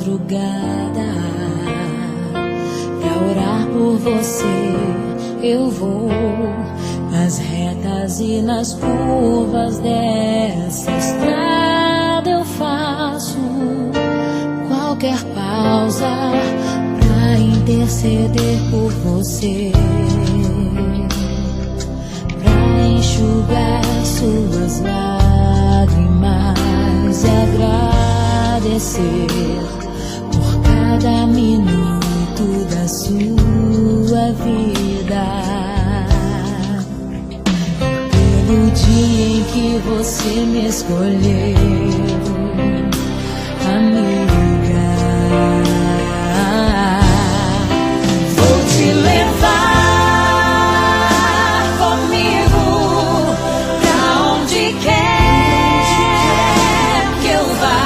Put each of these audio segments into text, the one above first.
madrugada. Pra orar por você eu vou nas retas e nas curvas dessa estrada. Eu faço qualquer pausa pra interceder por você, pra enxugar suas lágrimas e agradecer por cada minuto da sua vida, pelo dia em que você me escolheu, amiga. Vou te levar comigo pra onde quer que eu vá.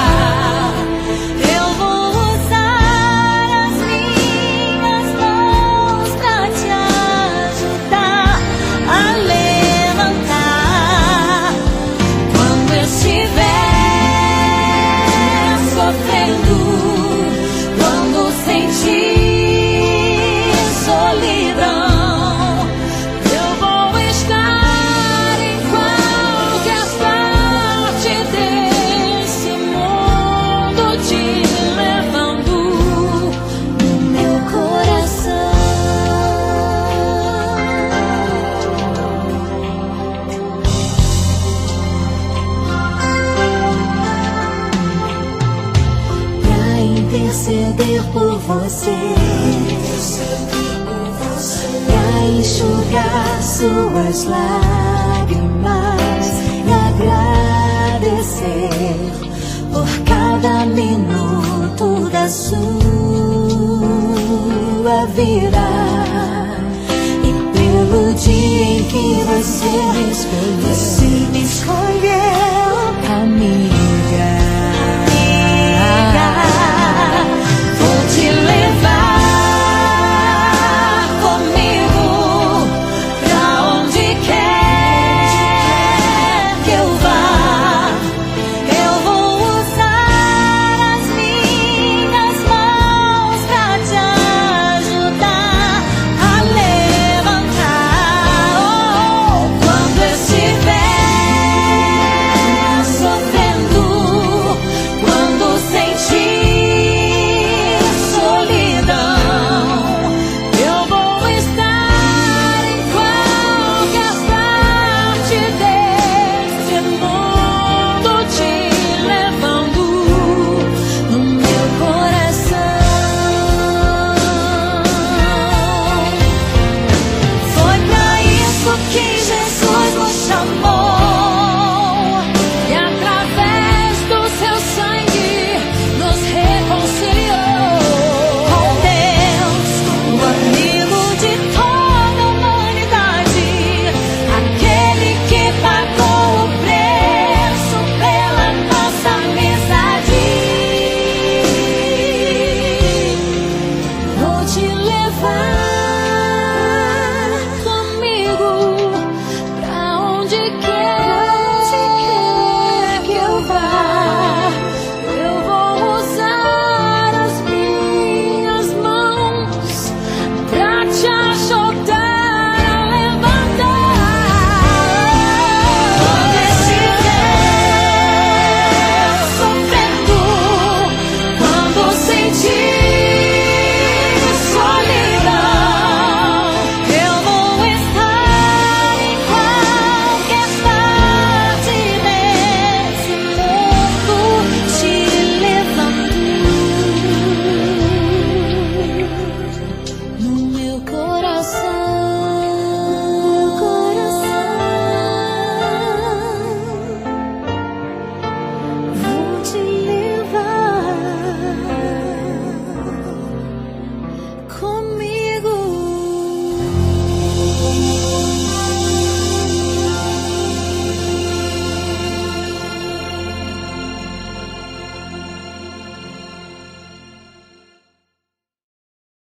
Eu vou usar as minhas mãos pra te ajudar a levantar quando estiver sofrendo, quando sentir solidão. Eu vou estar em qualquer parte desse mundo, te levando no meu coração. Pra interceder por você, pra enxugar suas lágrimas e agradecer por cada minuto da sua vida, e pelo dia em que você me escolheu.